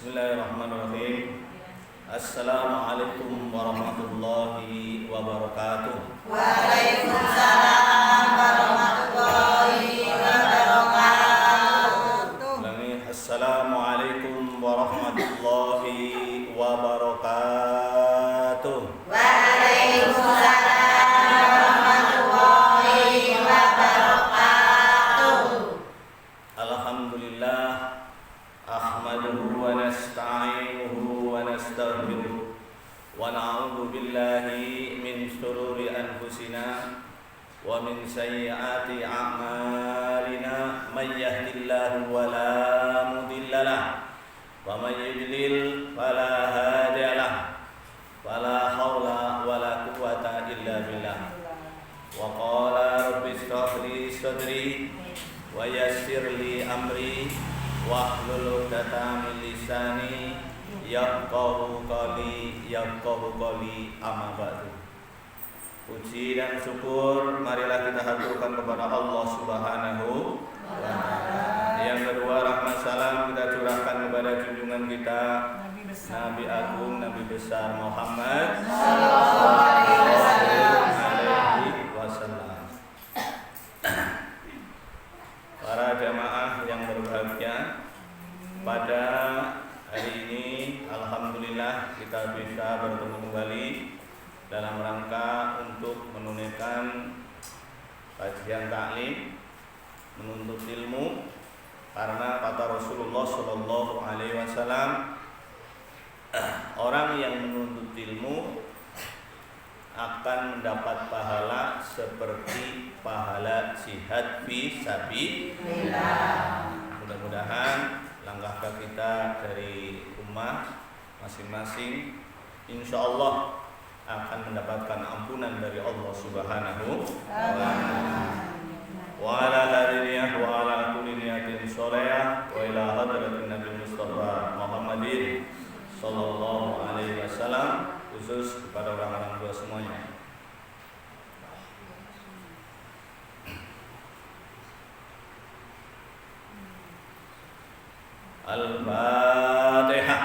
Bismillahirrahmanirrahim. Assalamualaikum warahmatullahi wabarakatuh. Waalaikumsalam warahmatullahi wabarakatuh. Ulangi. Assalamualaikum warahmatullahi wabarakatuh. Waalaikumsalam warahmatullahi wabarakatuh. Alhamdulillah. Ahmaduhu wa nasta'inuhu wa nastaghfiruh wa na'udzu billahi min shururi anfusina wa min sayyiati a'malina may yahdihillahu wa la mudilla lahu wa may yudlil fala hadiya lahu wa la haula wa la quwwata illa billah. Wa qala rabbi ishrah li sadri wa yassir li amri wahlul 'uqdatam min lisani yafqahu qawli amma ba'du. Puji dan syukur marilah kita haturkan kepada Allah Subhanahu wa taala. Yang kedua, rahmat salam kita curahkan kepada junjungan kita Nabi Agung, Nabi besar Muhammad sallallahu alaihi wasallam. Para jamaah yang berbahagia, pada hari ini alhamdulillah kita bisa bertemu kembali dalam rangka untuk menunaikan kajian taklim, menuntut ilmu, karena kata Rasulullah sallallahu alaihi wasallam, orang yang menuntut ilmu akan mendapat pahala seperti pahala jihad fi sabilillah. Mudah-mudahan langkah kita dari ummah masing-masing insyaallah akan mendapatkan ampunan dari Allah Subhanahu wa taala. Wa ala hadiniyah wa ala kulli niyatin sholihah wa ila hadratin Nabi Mustafa Muhammadin sallallahu alaihi wasallam, khusus kepada orang-orang tua semuanya. Al-Fatihah.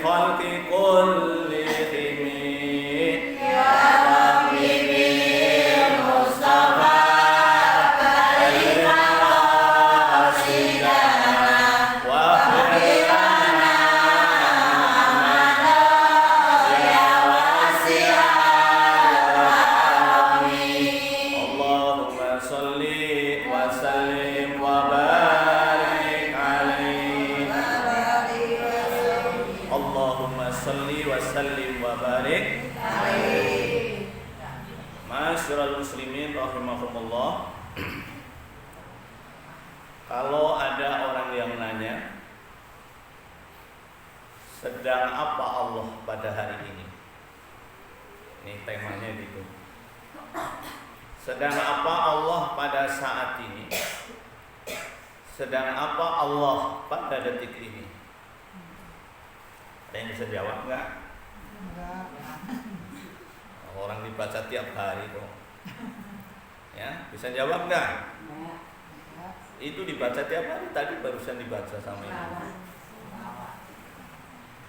للخلق كلهم يا حبيبي المصطفى بلغ قصيدنا واغفر لنا يا واسع الكرم اللهم صل وسلم وبارك عليه اللهم صل وسلم وبارك Masyarul muslimin rahimahumullah. Kalau ada orang yang nanya, sedang apa Allah pada hari ini? Ini temanya gitu. Sedang apa Allah pada saat ini? Sedang apa Allah pada detik ini? Ada yang bisa jawab enggak? Orang dibaca tiap hari kok. Ya, bisa jawab enggak? Itu dibaca tiap hari, tadi barusan dibaca sama ini.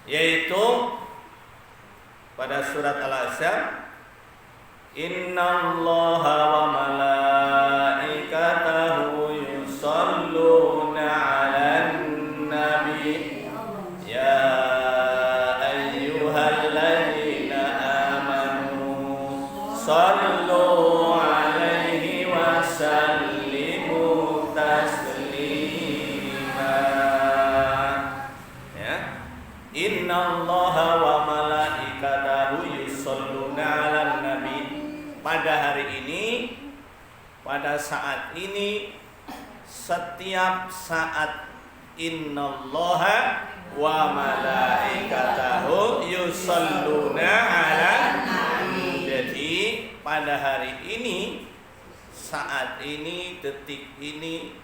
Yaitu pada surat Al-Ahzab, Innallaha wa malaikatahu yusholluna 'alan nabi ya ayyuhalladzina amanu shallu 'alaihi wa sallimu taslima. Ya. Innallaha wa malaikatahu yusholluna 'alan nabi. Pada hari ini, pada saat ini, setiap saat innallaha wa malaikatahu yusholluna 'alan nabi. Jadi pada hari ini, saat ini, detik ini,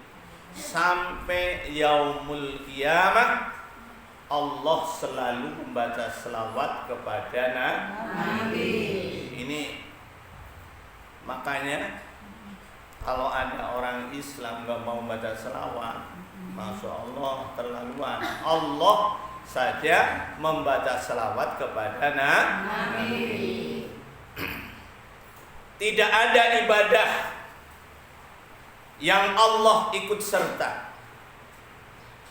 sampai yaumul qiyamah, Allah selalu membaca selawat kepada Nabi. Ini makanya kalau ada orang Islam gak mau baca selawat, Masya Allah terlaluan. Allah saja membaca selawat kepada Nabi. Tidak ada ibadah yang Allah ikut serta.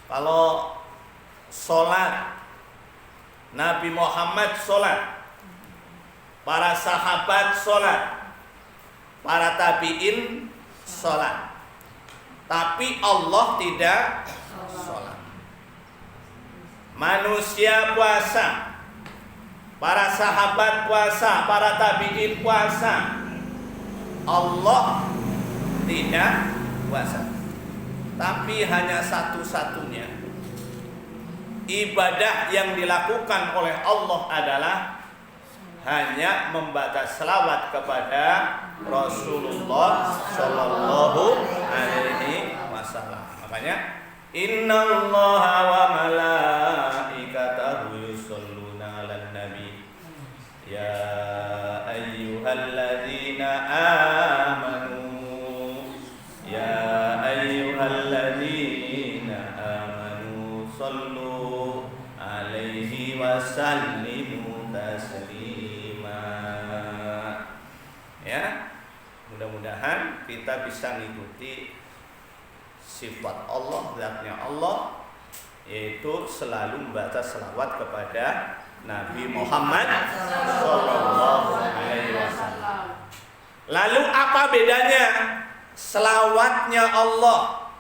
Kalau sholat, Nabi Muhammad sholat, para sahabat sholat, para tabi'in sholat, tapi Allah tidak sholat. Manusia puasa, para sahabat puasa, para tabi'in puasa, Allah tidak puasa. Tapi hanya satu-satunya ibadah yang dilakukan oleh Allah adalah hanya membaca selawat kepada Rasulullah Shallallahu Alaihi Wasallam. Makanya Innallaha wa malaikatahu yusholluna 'alan nabi ya ayyuhalladzina amanu ya ayyuhalladzina amanu shallu 'alaihi wa sallimu taslima. Ya, mudah-mudahan kita bisa mengikuti sifat Allah, zatnya Allah, yaitu selalu membaca selawat kepada Nabi Muhammad Sallallahu Alaihi Wasallam. Lalu apa bedanya selawatnya Allah,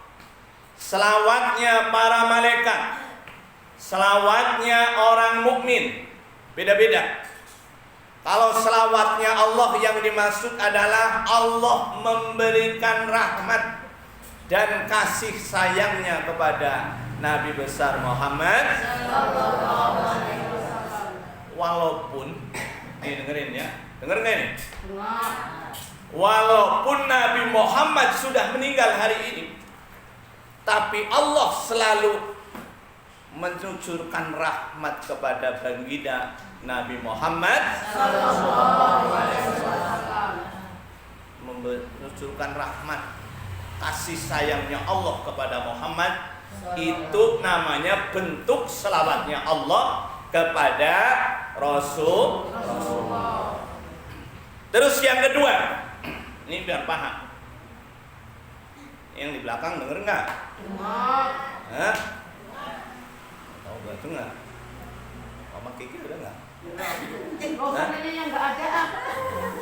selawatnya para malaikat, selawatnya orang mukmin? Beda-beda. Kalau selawatnya Allah yang dimaksud adalah Allah memberikan rahmat dan kasih sayangnya kepada Nabi besar Muhammad. Walaupun, dengerin ya, denger nggak ini? Walaupun Nabi Muhammad sudah meninggal hari ini, tapi Allah selalu mencucurkan rahmat kepada baginda Nabi Muhammad, mencucurkan rahmat, kasih sayangnya Allah kepada Muhammad. Itu namanya bentuk selawatnya Allah kepada Rasulullah. Terus yang kedua, ini biar paham. Yang di belakang denger nggak? Hah? Tahu nggak dengar? Mama Kiki udah nggak? Oh, nanya yang nggak ada,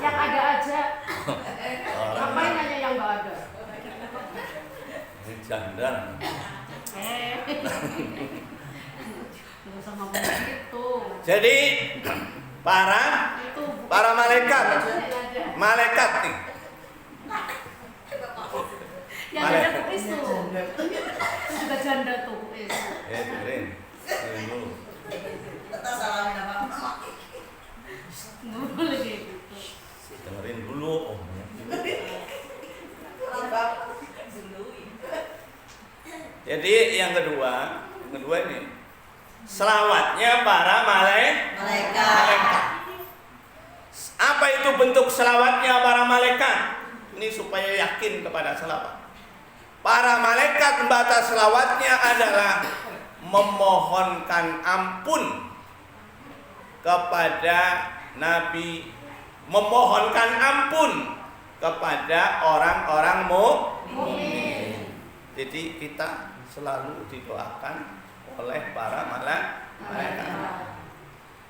yang ada aja. Ngapain nanya yang nggak ada? Ini janda. Nggak usah ngomong gitu. Jadi para malaikat nih. Yang ada Kuis tuh. Itu juga janda tuh Kuis. Dengerin dulu. Kita salamin apa? Nggak boleh kayak gitu. Dengerin dulu. Jadi yang kedua ini selawatnya para malaikat. Apa itu bentuk selawatnya para malaikat? Ini supaya yakin kepada selawat. Para malaikat membaca selawatnya adalah memohonkan ampun kepada Nabi, memohonkan ampun kepada orang-orang mukmin. Jadi kita selalu didoakan oleh para malaikat.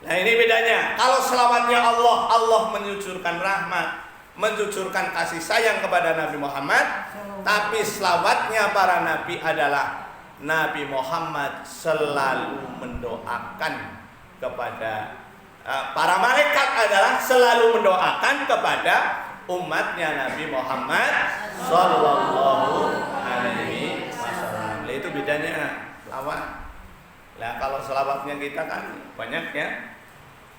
Nah ini bedanya. Kalau selawatnya Allah menyucurkan rahmat, mencucurkan kasih sayang kepada Nabi Muhammad. Tapi selawatnya para nabi adalah Nabi Muhammad selalu mendoakan kepada para malaikat adalah selalu mendoakan kepada umatnya Nabi Muhammad Sallallahu Alaihi Wasallam. Itu bedanya selawat. Nah kalau selawatnya kita kan banyak ya.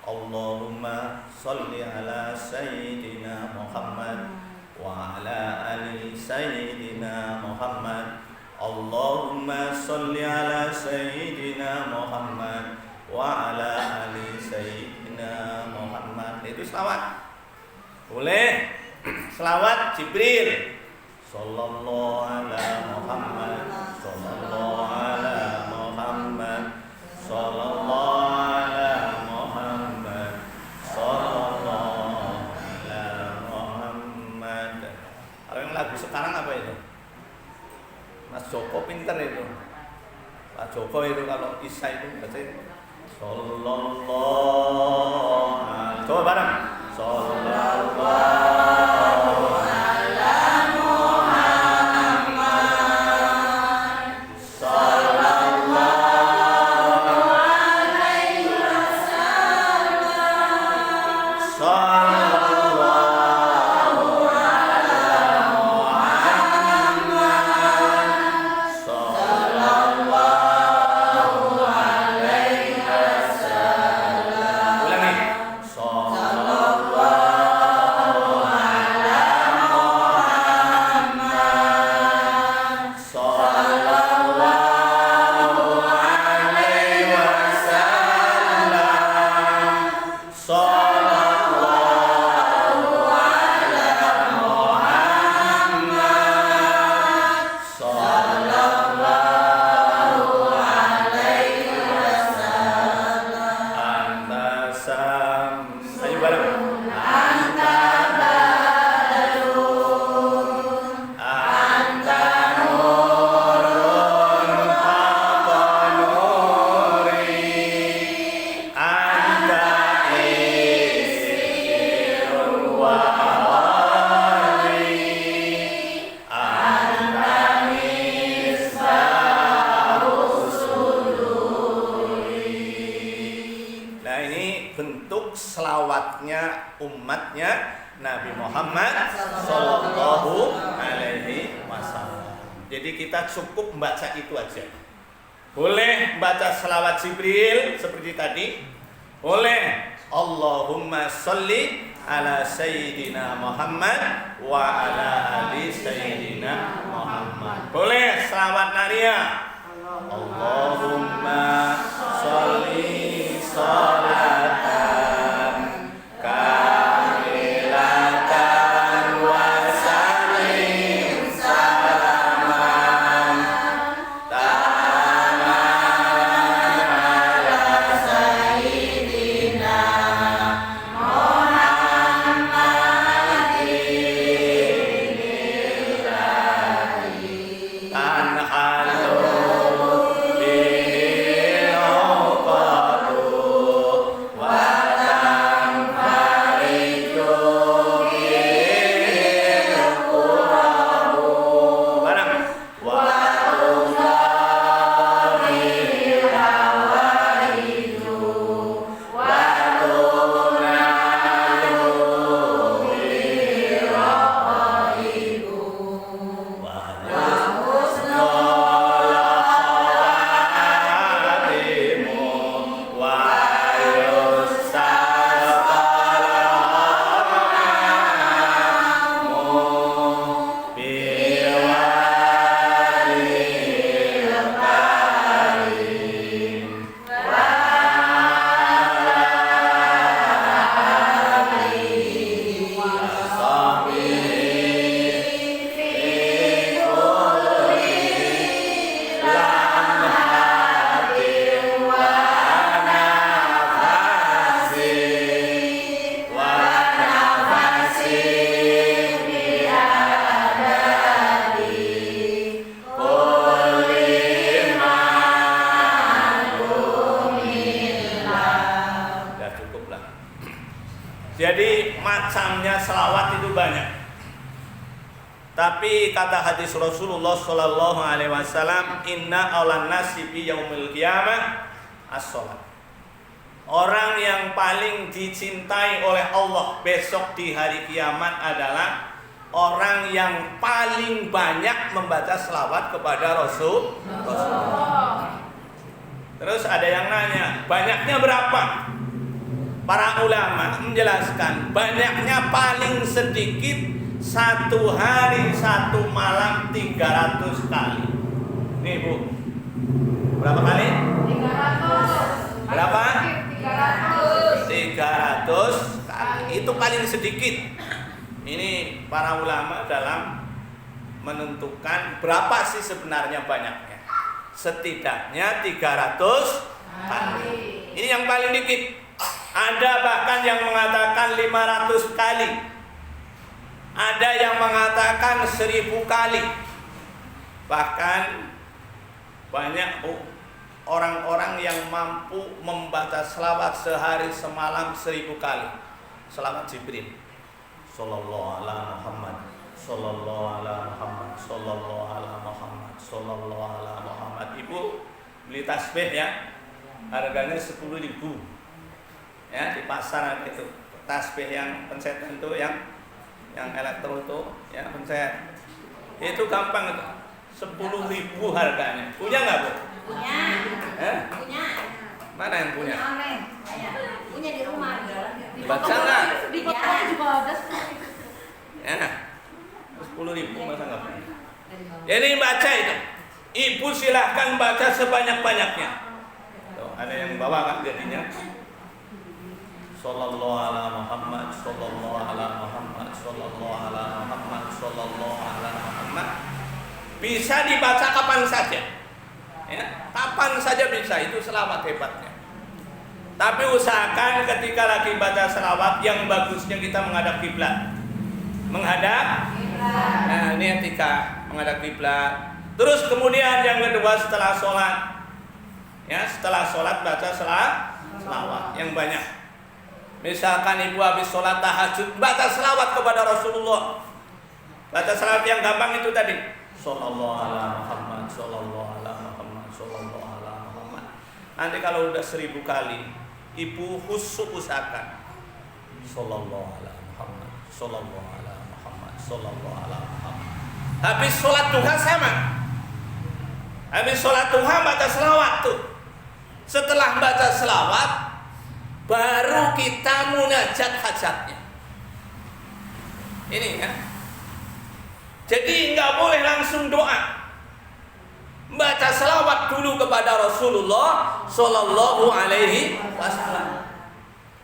Allahumma sholli ala Sayyidina Muhammad wa ala ali Sayyidina Muhammad. Allahumma sholli ala Sayyidina Muhammad wa ala ali Sayyidina Muhammad. Itu selawat. Boleh selawat Jibril. Sallallahu ala Muhammad, sallallahu ala Muhammad, sallallahu ala Muhammad, sallallahu ala Muhammad. Kalau yang lagu sekarang apa itu? Mas Joko pinter itu. Pak Joko itu kalau Isa itu baca itu sallallahu alaihi. Coba bareng. Sallallahu selawatnya umatnya Nabi Muhammad Sallallahu Alaihi Wasallam. Jadi kita cukup membaca itu aja. Boleh baca selawat Jibril seperti tadi. Boleh Allahumma sholli ala Sayyidina Muhammad wa ala ali Sayyidina Muhammad. Boleh selawat Naria. Allahumma sholli sholatan kamilatan wa sallim salaman taman ala cukup lah. Jadi macamnya selawat itu banyak. Tapi kata hadis Rasulullah Sallallahu Alaihi Wasallam, Inna awlan nasi bi yaumil qiyamah as-sholat. Orang yang paling dicintai oleh Allah besok di hari kiamat adalah orang yang paling banyak membaca selawat kepada Rasulullah. Terus ada yang nanya, banyaknya berapa? Para ulama menjelaskan, banyaknya paling sedikit satu hari satu malam 300 kali. Nih Bu, berapa kali? 300. Berapa? 300. 300 kali. Itu paling sedikit. Ini para ulama dalam menentukan berapa sih sebenarnya banyaknya. Setidaknya 300 kali. Ini yang paling dikit. Ada bahkan yang mengatakan 500 kali. Ada yang mengatakan 1000 kali. Bahkan banyak orang-orang yang mampu membaca selawat sehari semalam 1000 kali. Selawat Jibril. Sallallahu ala Muhammad, sallallahu ala Muhammad, sallallahu ala Muhammad, sallallahu ala Muhammad. Ibu beli tasbih ya, harganya 10.000 ya di pasar itu. Tasbih yang pencetan itu yang elektro itu ya pencet. Itu gampang itu. 10.000 harganya. Punya nggak Bu? Punya. Punya. Mana yang punya? Punya di rumah. Baca nggak? Di kota juga ada. Ya, 10.000 masa nggak punya? Jadi baca itu. Ibu silahkan baca sebanyak-banyaknya. Tuh, ada yang bawa kan jadinya. Sallallahu ala Muhammad, sallallahu ala Muhammad, sallallahu ala Muhammad, sallallahu ala Muhammad. Bisa dibaca kapan saja. Ya, kapan saja bisa, itu selawat hebatnya. Tapi usahakan ketika lagi baca selawat yang bagusnya kita menghadap kiblat. Menghadap kiblat. Nah, ini etika menghadap kiblat. Terus kemudian yang kedua setelah sholat, ya setelah sholat baca selawat yang banyak. Misalkan ibu habis sholat tahajud baca selawat kepada Rasulullah. Baca selawat yang gampang itu tadi. Sallallahu ala Muhammad, sallallahu ala Muhammad, sallallahu ala Muhammad. Nanti kalau udah 1000 kali, ibu khusus usahakan. Sallallahu ala Muhammad, sallallahu ala Muhammad, sallallahu ala Muhammad. Habis sholat duha sama. Habis sholat duha baca selawat tuh. Setelah baca selawat, baru kita munajat hajatnya. Ini ya. Jadi nggak boleh langsung doa. Baca selawat dulu kepada Rasulullah Sallallahu Alaihi Wasallam.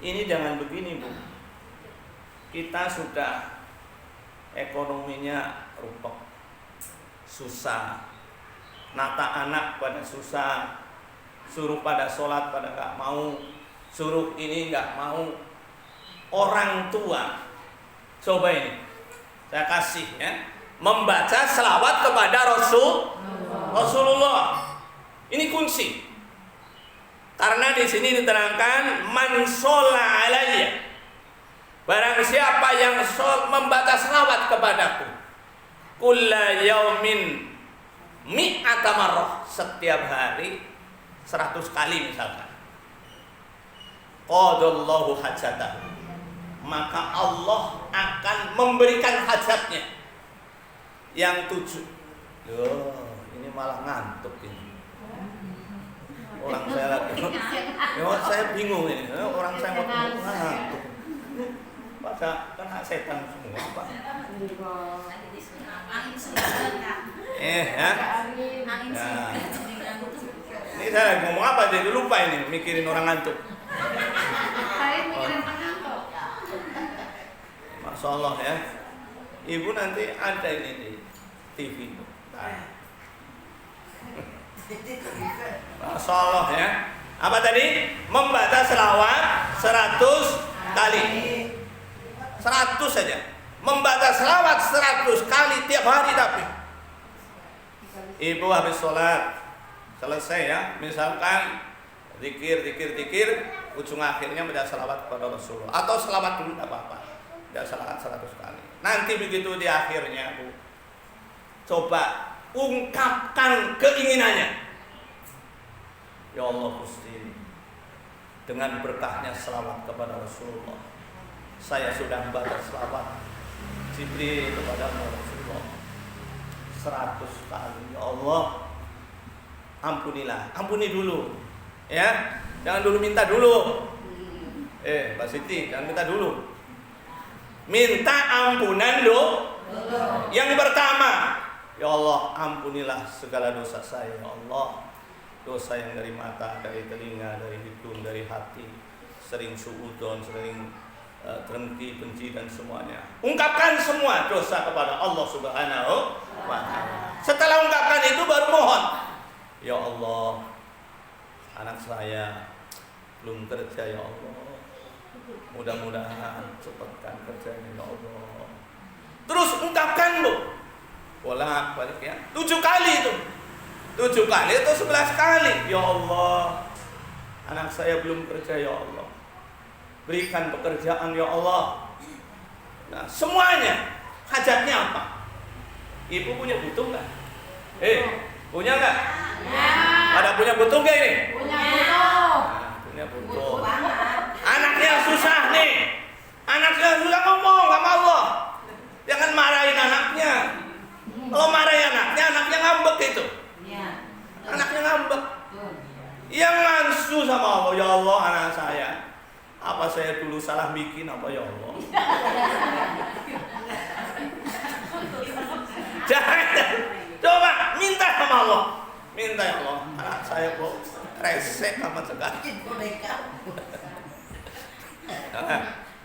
Ini jangan begini Bu. Kita sudah ekonominya rupek, susah. Nata anak pada susah, suruh pada sholat pada nggak mau, suruh ini nggak mau. Orang tua, coba ini, saya kasih ya, membaca selawat kepada Rasulullah. Ini kunci. Karena di sini diterangkan man sholla alayya. Barang siapa yang membaca selawat kepadaku, kulla yaumin mi'ata marrah, setiap hari 100 kali misalkan. Qadallahu hajatahu, maka Allah akan memberikan hajatnya. Yang 7. Loh, ini malah ngantuk ini. Orang saya lagi. Saya bingung ini. Orang saya mau ngantuk. Baca kena setan semua, Pak. Ya. Ini saya lagi ngomong apa jadi lupa ini, mikirin orang ngantuk. Saya mikirin pengantuk. Masya Allah ya. Ibu nanti ada ini di TV. Masya Allah ya. Apa tadi? Membaca selawat 100 kali. 100 saja. Membaca selawat 100 kali tiap hari tapi. Ibu habis sholat selesai ya, misalkan zikir, ujung akhirnya baca salawat kepada Rasulullah atau salawat dulu tidak apa-apa. Tidak salawat 100 kali. Nanti begitu di akhirnya Bu, coba ungkapkan keinginannya. Ya Allah Gusti, dengan berkahnya salawat kepada Rasulullah, saya sudah membaca salawat Jibril kepada Rasulullah 100 kali. Ya Allah, ampunilah, ampuni dulu, ya, jangan dulu minta dulu. Mbak Siti, jangan minta dulu. Minta ampunan dulu. Yang pertama, ya Allah, ampunilah segala dosa saya, ya Allah. Dosa yang dari mata, dari telinga, dari hidung, dari hati, sering suudzon, sering terhenti, benci dan semuanya. Ungkapkan semua dosa kepada Allah Subhanahu wa Ta'ala. Setelah ungkapkan itu baru mohon. Ya Allah, anak saya belum kerja, ya Allah. Mudah-mudahan cepatkan kerjanya, ya Allah. Terus ungkapkan Bu, bolak-balik ya, 7 kali itu. 7 kali atau 11 kali. Ya Allah, anak saya belum kerja, ya Allah. Berikan pekerjaan, ya Allah. Nah, semuanya. Hajatnya apa? Ibu punya butuh nggak? Punya nggak? Ya. Ada punya butuh nggak ini? Punya butuh. Nah, punya butuh. Anaknya susah nih. Anaknya susah ngomong sama Allah. Jangan marahin anaknya. Kalau marahin anaknya ngambek itu. Anaknya ngambek. Yang ngansu sama Allah, ya Allah anak saya. Apa saya dulu salah bikin apa ya Allah? Jangan. Coba minta sama Allah. Minta ya Allah, anak saya kok resek amat sekali.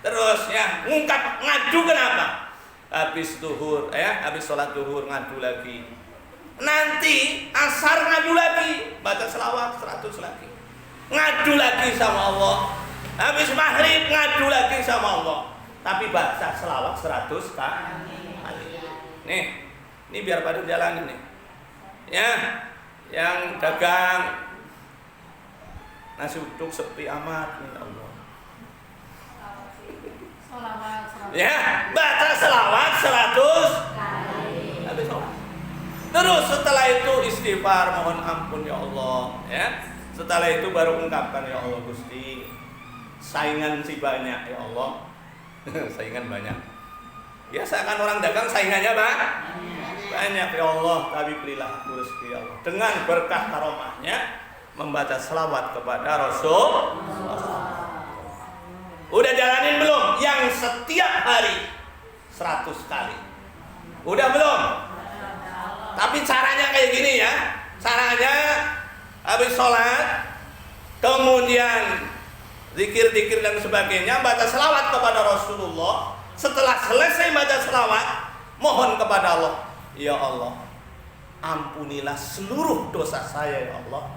Terus ya, ngadu kenapa? Habis duhur, habis sholat duhur ngadu lagi. Nanti asar ngadu lagi, baca selawat 100 lagi. Ngadu lagi sama Allah. Habis maghrib ngadu lagi sama Allah. Tapi baca selawat 100 kali. Nih, ini biar pada jalan ini. Ya, yang dagang nasi uduk sepi amat, minta Allah. Ya, baca selawat 100 kali. Habis sholat. Terus setelah itu istighfar, mohon ampun ya Allah, ya. Setelah itu baru ungkapkan, ya Allah Gusti, saingan si banyak, ya Allah. Saingan banyak. Biasa kan orang dagang saingannya banyak, ya Allah, tapi berilah aku rezeki, ya Allah. Dengan berkah karomahnya membaca selawat kepada Rasul. Udah jalanin belum? Yang setiap hari 100 kali. Udah belum? Tapi caranya kayak gini ya. Caranya habis sholat, kemudian zikir-zikir dan sebagainya, baca selawat kepada Rasulullah. Setelah selesai baca selawat, mohon kepada Allah, ya Allah, ampunilah seluruh dosa saya, ya Allah.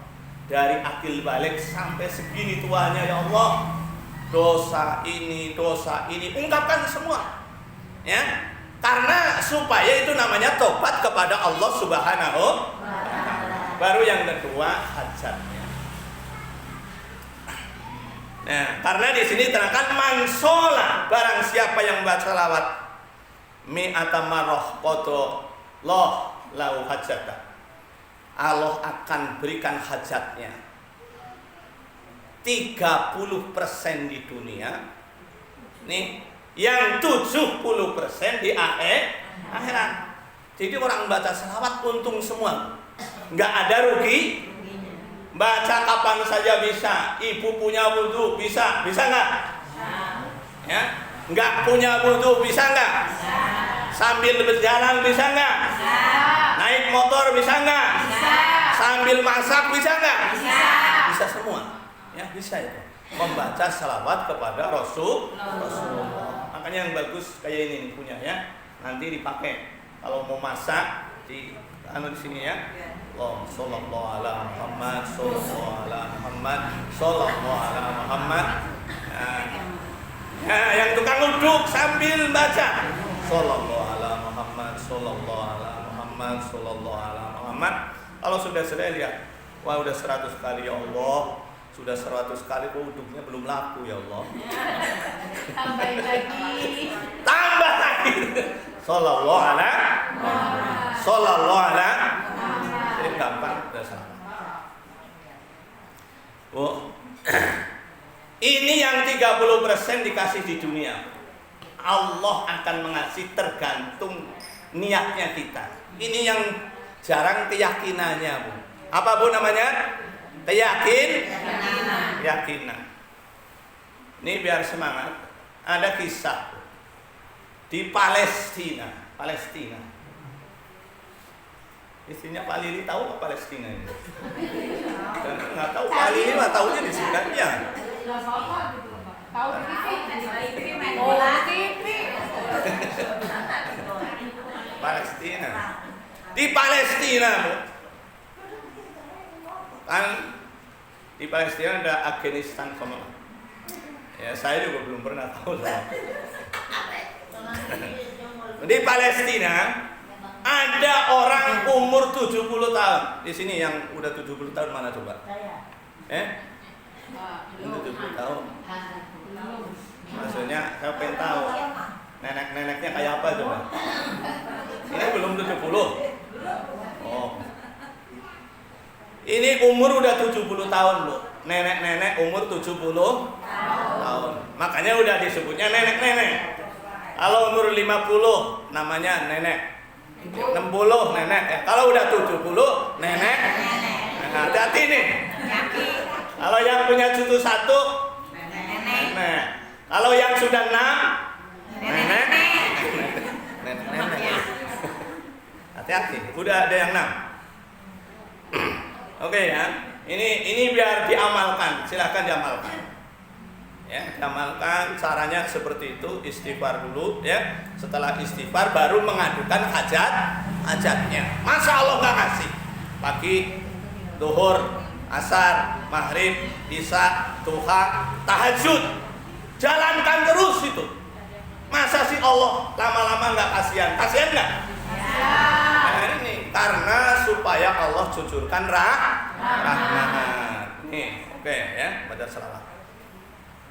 Dari akil balik sampai segini tuanya, ya Allah. Dosa ini, ungkapkan semua. Ya. Karena supaya itu namanya tobat kepada Allah Subhanahu wa Ta'ala. Baru yang kedua hajatnya. Nah, karena di sini terangkan mansola, barang siapa yang membaca selawat mi'ata marrah qada lahu hajatah. Allah akan berikan hajatnya 30% di dunia. Nih, yang 70% di akhirat. Jadi orang baca selawat untung semua, nggak ada rugi. Baca kapan saja bisa. Ibu punya wudu bisa nggak? Ya, nggak punya wudu bisa nggak? Sambil berjalan bisa nggak? Naik motor bisa nggak? Sambil masak bisa nggak? Bisa semua. Ya bisa itu. Membaca selawat kepada Rasulullah. Makanya yang bagus kayak ini nih punya ya. Nanti dipakai kalau mau masak di sini ya. Allahumma shollallahu ala Muhammad, shollallahu ala Muhammad, shollallahu ala Muhammad. Nah, yang tukang uduk sambil baca shollallahu ala Muhammad, shollallahu ala Muhammad, shollallahu ala Muhammad. Kalau sudah selesai lihat, wah udah 100 kali ya Allah. Sudah 100 kali kok uduknya belum laku ya Allah. Tambahin lagi. Tambah lagi. Sallallahu alaihi. Jadi gampang udah sama. Oh. Ini yang 30% dikasih di dunia. Allah akan mengasih tergantung niatnya kita. Ini yang jarang keyakinannya, Bu. Apa Bu namanya? Keyakinan. Ini biar semangat. Ada kisah di Palestina. Istrinya Pak Lili tahu nggak Palestina ini? Nggak tahu Pak Lili mah tahunya di Singapura. Tahu TV. Palestina. Di Palestina, Bu. Kan di Palestina ada Afghanistan sama. Ya, saya juga belum pernah tahu. Di Palestina ada orang umur 70 tahun. Di sini yang udah 70 tahun mana coba? Umur 70 tahun. Maksudnya saya pengen tahu nenek-neneknya kayak apa coba? Ini belum 70. Oh. Ini umur udah 70 tahun, Bu. Nenek-nenek umur 70 tahun. Makanya udah disebutnya nenek-nenek. Kalau umur 50 namanya nenek. 60 nenek. Kalau udah 70 nenek. Nah, hati-hati nih. Kalau yang punya cucu 1 nenek. Kalau yang sudah 6 nenek. Hati-hati, udah ada yang 6. Oke ya. Ini biar diamalkan, silakan diamalkan. Ya, diamalkan caranya seperti itu, istighfar dulu ya. Setelah istighfar baru mengadukan hajatnya. Masa Allah nggak kasih? Pagi, zuhur, asar, maghrib, isya, duha, tahajud. Jalankan terus itu. Masa sih Allah lama-lama nggak kasihan? Kasihan nggak? Nah, ini karena supaya Allah cucurkan rahmat. Nih, oke ya, baca selawat.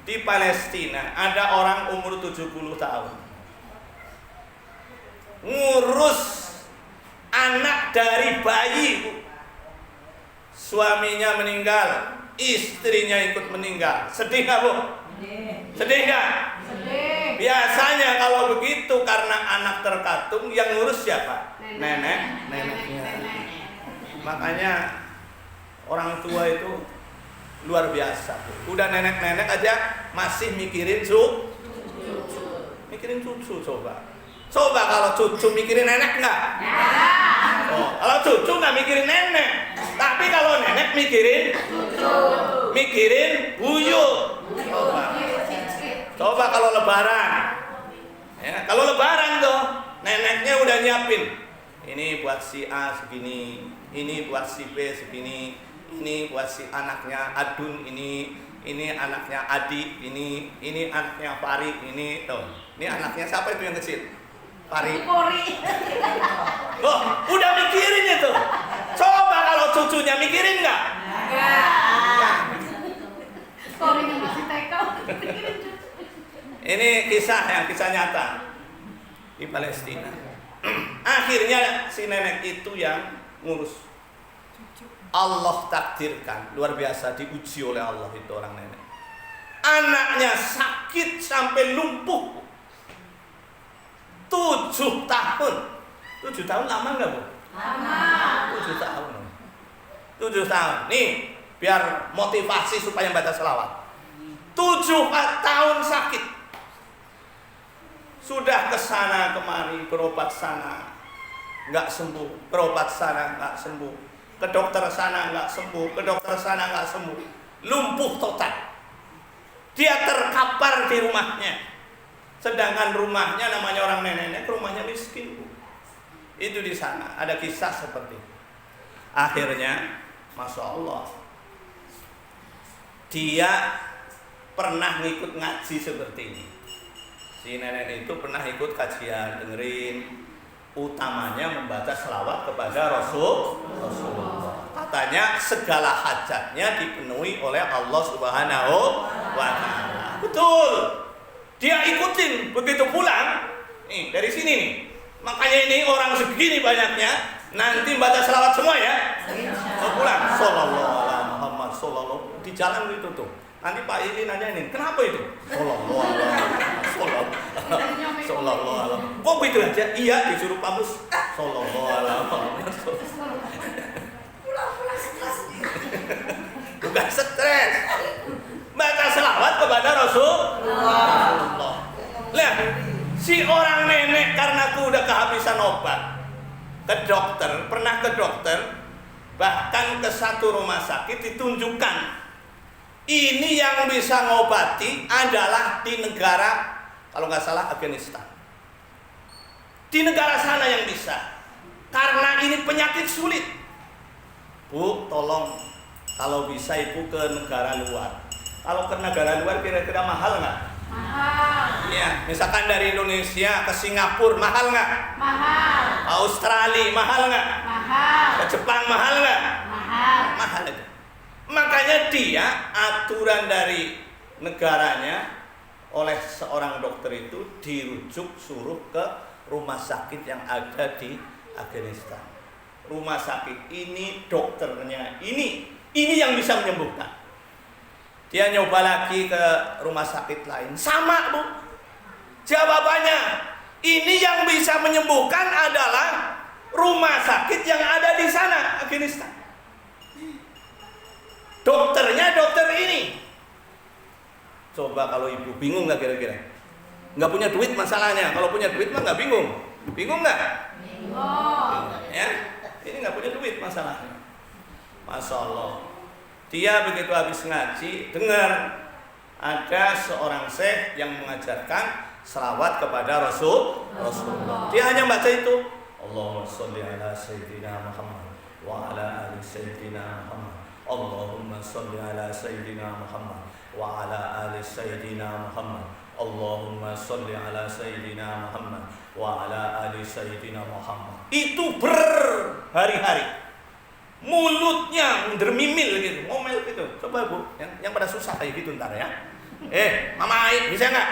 Di Palestina ada orang umur 70 tahun. Ngurus anak dari bayi, Bu. Suaminya meninggal, istrinya ikut meninggal. Sedih nggak, Bu? Sedih nggak? Sedih. Biasanya kalau begitu karena anak terkatung yang ngurus siapa? Neneknya. Makanya orang tua itu luar biasa. Udah nenek-nenek aja masih mikirin mikirin cucu. Coba kalau cucu mikirin nenek nggak? Oh, kalau cucu nggak mikirin nenek, tapi kalau nenek mikirin mikirin buyut. Coba kalau lebaran, ya kalau lebaran tuh neneknya udah nyiapin. Ini buat si A segini, ini buat si B segini, ini buat si anaknya Adun ini anaknya Adi ini anaknya Pari ini tuh. Ini anaknya siapa itu yang kecil? Pari. Oh, udah mikirin itu. Coba kalau cucunya mikirin nggak? Porinya masih TK. Ini kisah nyata di Palestina. Akhirnya si nenek itu yang ngurus. Allah takdirkan, luar biasa diuji oleh Allah itu orang nenek. Anaknya sakit sampai lumpuh. 7 tahun. 7 tahun lama nggak, Bu? Lama. 7 tahun. 7 tahun. Nih, biar motivasi supaya baca selawat. 7 tahun sakit. Sudah kesana kemari, berobat sana nggak sembuh, berobat sana nggak sembuh, ke dokter sana nggak sembuh, ke dokter sana nggak sembuh, lumpuh total. Dia terkapar di rumahnya, sedangkan rumahnya namanya orang nenek, rumahnya miskin, Bu. Itu di sana ada kisah seperti itu. Akhirnya, masya Allah, dia pernah ngikut ngaji seperti ini. Si nenek itu pernah ikut kajian, dengerin, utamanya membaca selawat kepada Rasulullah. katanya segala hajatnya dipenuhi oleh Allah Subhanahu wa Ta'ala. Betul. Dia ikutin begitu pulang. Nih, dari sini nih. Makanya ini orang segini banyaknya nanti baca selawat semua ya. Mau pulang. Sallallahu alaihi Muhammad sallallahu di jalan itu tuh. Nanti Pak Ili nanyain, kenapa itu? Sallallahu alaihi. Kok begitu aja? Iya, disuruh Pak Mus. Sallallahu alaihi. Pulang stres. Bukan stres. Baca selawat kepada Rasulullah. Lihat, si orang nenek karena aku udah kehabisan obat ke dokter, pernah ke dokter, bahkan ke satu rumah sakit ditunjukkan ini yang bisa ngobati adalah di negara, kalau nggak salah Afghanistan. Di negara sana yang bisa, karena ini penyakit sulit. Bu, tolong kalau bisa ibu ke negara luar. Kalau ke negara luar kira-kira mahal nggak? Mahal. Ya, misalkan dari Indonesia ke Singapura mahal nggak? Mahal. Ke Australia mahal nggak? Mahal. Ke Jepang mahal nggak? Mahal. Mahal itu. Makanya dia aturan dari negaranya oleh seorang dokter itu dirujuk suruh ke rumah sakit yang ada di Afghanistan. Rumah sakit ini dokternya ini yang bisa menyembuhkan. Dia nyoba lagi ke rumah sakit lain, sama Bu. Jawabannya, ini yang bisa menyembuhkan adalah rumah sakit yang ada di sana, Afghanistan. Dokternya dokter ini. Coba kalau ibu bingung nggak kira-kira? Nggak punya duit masalahnya. Kalau punya duit mah nggak bingung. Bingung nggak? Bingung. Ya, ini nggak punya duit masalahnya. Masya Allah. Dia begitu habis ngaji, dengar ada seorang syekh yang mengajarkan selawat kepada Rasulullah. Dia hanya baca itu. Allahumma sholli ala sayyidina Muhammad wa ala ali sayyidina Muhammad. Allahumma sholli ala sayyidina Muhammad wa ala ali sayyidina Muhammad. Allahumma sholli ala sayyidina Muhammad wa ala ali sayyidina Muhammad. Itu berhari-hari. Mulutnya dermimil gitu, ngomel gitu. Coba Bu, yang pada susah kayak gitu ntar ya. Mama Aik bisa nggak?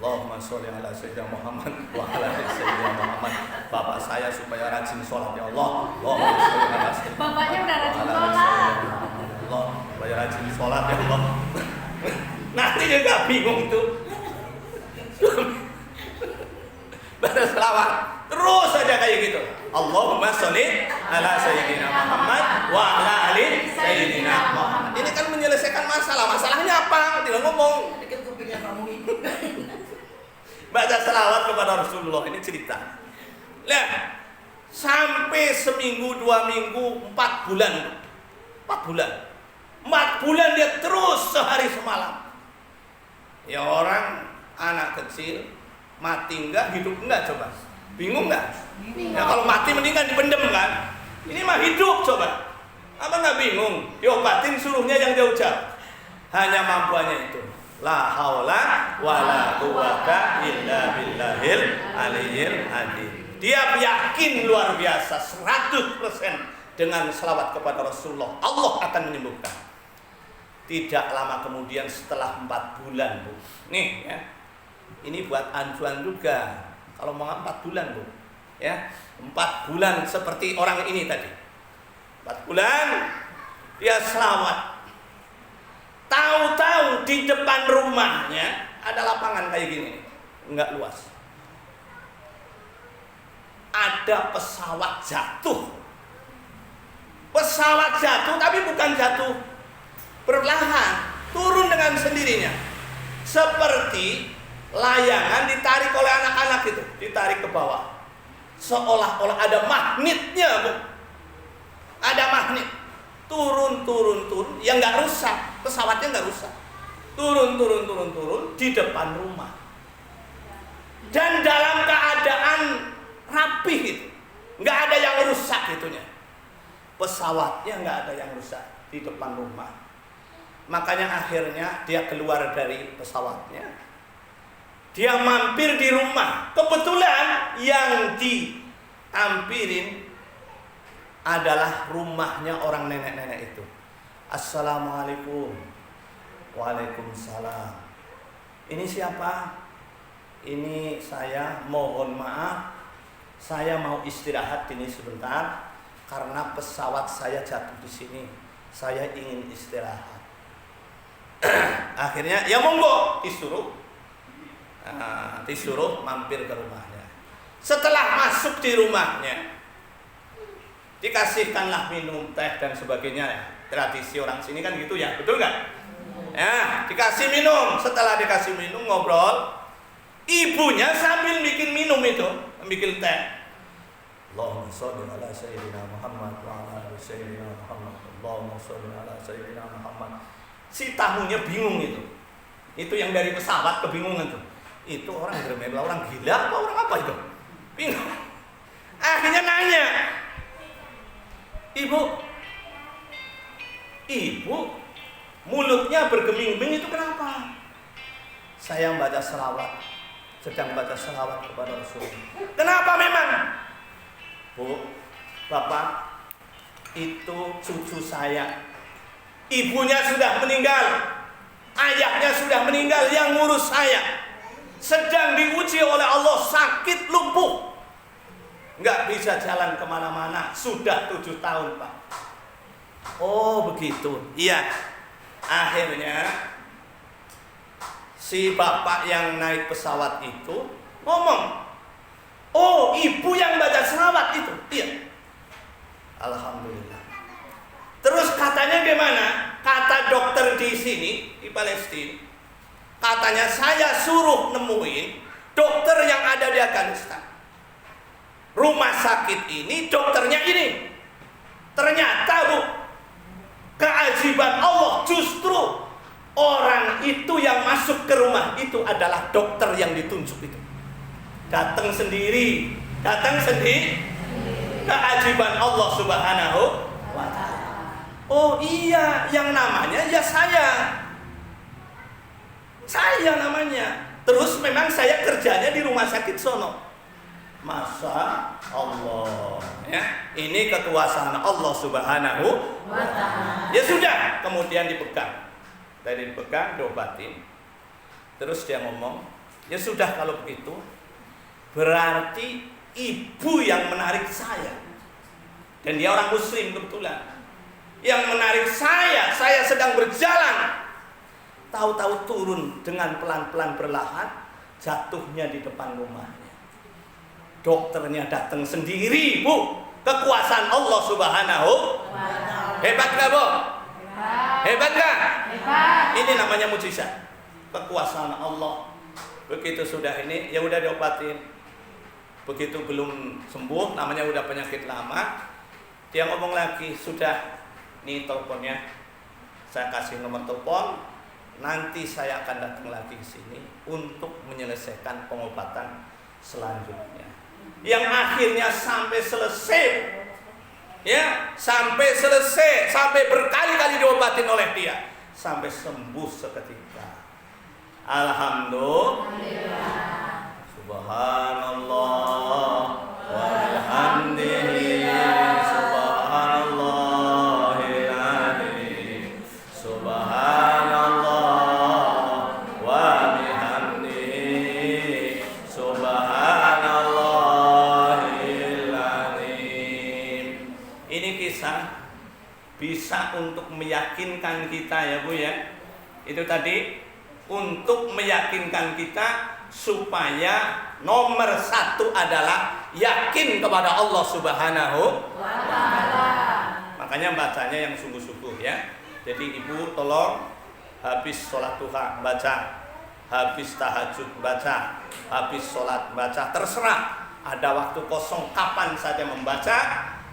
Allahumma sholli ala sayyidina Muhammad wa ala ali sayyidina Muhammad. Bapak saya supaya rajin sholat ya Allah. Allahumma sholli ala sayyidina. Bapaknya udah rajin sholat. Allah, supaya rajin sholat ya Allah. Nanti juga bingung tuh. Baca selawat terus aja kayak gitu. Allahumma sholli ala sayyidina Muhammad wa ala ali sayyidina Muhammad. Ini kan menyelesaikan masalah. Masalahnya apa? Tinggal ngomong. Dikit kupingnya kamu ini. Baca selawat kepada Rasulullah, ini cerita. Lihat, sampai seminggu, 2 minggu, 4 bulan. 4 bulan. 4 bulan dia terus sehari semalam. Ya orang anak kecil mati enggak, hidup enggak coba. Bingung enggak? Ya kalau mati mendingan dipendem kan. Ini mah hidup coba. Apa enggak bingung? Diobatin suruhnya yang jauh-jauh. Hanya mampuannya itu. La haula wala quwata illa billahil aliyyil azim. Dia yakin luar biasa 100% dengan selawat kepada Rasulullah Allah akan menyembuhkan. Tidak lama kemudian setelah 4 bulan Bu. Nih ya. Ini buat anjuran juga. Kalau mau 4 bulan Bu. Ya, 4 bulan seperti orang ini tadi. 4 bulan dia selawat. Tahu-tahu di depan rumahnya ada lapangan kayak gini, enggak luas. Ada pesawat jatuh. Pesawat jatuh tapi bukan jatuh perlahan, turun dengan sendirinya. Seperti layangan ditarik oleh anak-anak itu, ditarik ke bawah. Seolah-olah ada magnetnya, Bu. Ada magnet. Turun, yang nggak rusak, pesawatnya nggak rusak. Turun di depan rumah. Dan dalam keadaan rapih itu, nggak ada yang rusak itunya. Pesawatnya nggak ada yang rusak di depan rumah. Makanya akhirnya dia keluar dari pesawatnya. Dia mampir di rumah. Kebetulan yang diampirin adalah rumahnya orang nenek-nenek itu. Assalamualaikum. Waalaikumsalam. Ini siapa? Ini saya, mohon maaf, saya mau istirahat ini sebentar karena pesawat saya jatuh di sini. Saya ingin istirahat. Akhirnya ya monggo disuruh mampir ke rumahnya. Setelah masuk di rumahnya, dikasihkanlah minum teh dan sebagainya. Tradisi orang sini kan gitu ya, betul nggak? Ya, dikasih minum. Setelah dikasih minum, ngobrol. Ibunya sambil bikin minum itu, bikin teh. Allahumma sholli ala sayyidina Muhammad wa ala ali sayyidina Muhammad. Allahumma sholli ala sayyidina Muhammad. Si tamunya bingung itu. Itu yang dari pesawat kebingungan tuh. Itu orang bermebel, orang gila apa orang apa itu? Bingung. Akhirnya nanya, Ibu, mulutnya bergeming-geming itu kenapa? Saya membaca selawat, sedang baca selawat kepada Rasul. Kenapa memang? Bu, Bapak, itu cucu saya. Ibunya sudah meninggal, ayahnya sudah meninggal, yang ngurus saya. Sedang diuji oleh Allah, sakit lumpuh. Nggak bisa jalan kemana-mana, sudah 7 tahun Pak. Oh begitu, iya. Akhirnya si bapak yang naik pesawat itu ngomong, oh ibu yang baca selawat itu, iya. Alhamdulillah. Terus katanya gimana? Kata dokter di sini di Palestina, katanya saya suruh nemuin dokter yang ada di Afghanistan. Rumah sakit ini dokternya ini. Ternyata Bu, keajaiban Allah, justru orang itu yang masuk ke rumah itu adalah dokter yang ditunjuk itu. Datang sendiri. Keajaiban Allah Subhanahu wa ta'ala. Oh iya, yang namanya ya saya namanya. Terus memang saya kerjanya di rumah sakit sono. Masya Allah, ya, ini kekuasaan Allah Subhanahu wa ta'ala. Ya sudah, kemudian dipegang. Dari dipegang, diobatin. Terus dia ngomong, ya sudah kalau begitu, berarti ibu yang menarik saya. Dan dia orang muslim kebetulan. Yang menarik saya sedang berjalan. Tahu-tahu turun dengan pelan-pelan perlahan, jatuhnya di depan rumahnya. Dokternya datang sendiri, Bu. Kekuasaan Allah Subhanahu wa ta'ala. Hebat gak, Bu? Hebat gak? Hebat. Ini namanya mujizat. Kekuasaan Allah. Begitu sudah ini, ya udah diobatin. Begitu belum sembuh, namanya udah penyakit lama. Dia ngomong lagi, sudah, nih teleponnya. Saya kasih nomor telepon. Nanti saya akan datang lagi ke sini untuk menyelesaikan pengobatan selanjutnya. Yang akhirnya sampai selesai, ya, sampai berkali-kali diobatin oleh dia, sampai sembuh seketika. Alhamdulillah. Subhanallah walhamdulillah. Subhanallahil adzim. Subhanallah wa bihamdihi. Subhanallahil adzim. Ini kisah bisa untuk meyakinkan kita ya Bu ya. Itu tadi untuk meyakinkan kita supaya nomor 1 adalah yakin kepada Allah Subhanahu wa ta'ala. Makanya bacanya yang sungguh-sungguh ya. Jadi ibu tolong habis sholat duha baca, habis tahajud baca, habis sholat baca, terserah. Ada waktu kosong kapan saja membaca.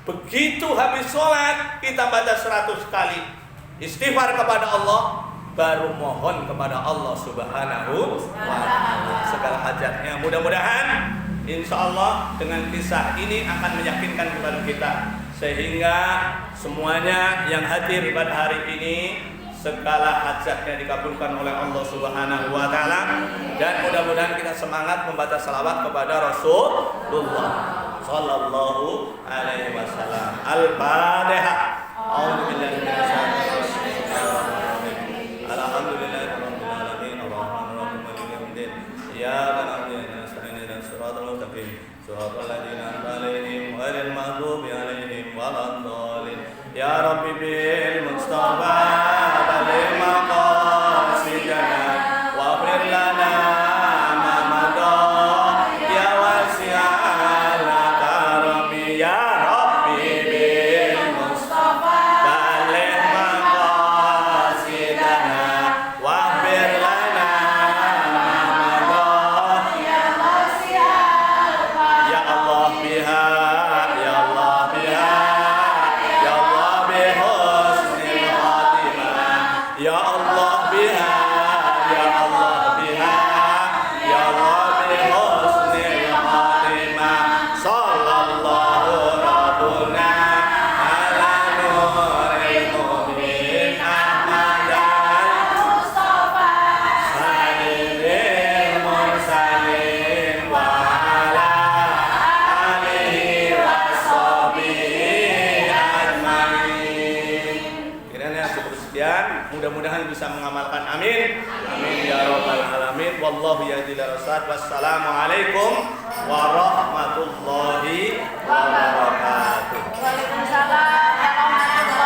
Begitu habis sholat kita baca 100 kali istighfar kepada Allah, baru mohon kepada Allah Subhanahu wa ta'ala segala hajatnya. Mudah-mudahan insya Allah dengan kisah ini akan meyakinkan kepada kita, sehingga semuanya yang hadir pada hari ini segala hajatnya dikabulkan oleh Allah Subhanahu wa ta'ala. Dan mudah-mudahan kita semangat membaca salawat kepada Rasulullah sallallahu alaihi wasallam. Al-Fatihah. A'udzu billahi minasyaitonir rajim. Alhamdulillahirabbil alamin arrahmanir rahim maliki yaumiddin. Iyyaka na'budu wa iyyaka nasta'in ihdinas siratal mustaqim. Siratal ladzina an'amta 'alaihim ghairil maghdubi 'alaihim waladdallin. Ya Rabbi bil Mustafa baligh maqasidana waghfir lana ma madha ya wasi'al karami. Ya Rabbi bil Mustafa baligh maqasidana waghfir lana ma madha ya wasi'al karami. Ya Allah biha ya Allah biha ya Allah bihusnil khatimah. Ya Allah biha ya Allah biha ya Allah bihusnil khatimah. Sallallahu rabbuna ala nuril mu'min Ahmadan Mustafa sayyidil mursalin wa ala alihi wa sahbihi ajmain. Kiranya cukup sekian, mudah-mudahan bisa mengamalkan. Amin. Amin ya rabbal alamin. Wallahu yahdil rasad. Wassalamualaikum warahmatullahi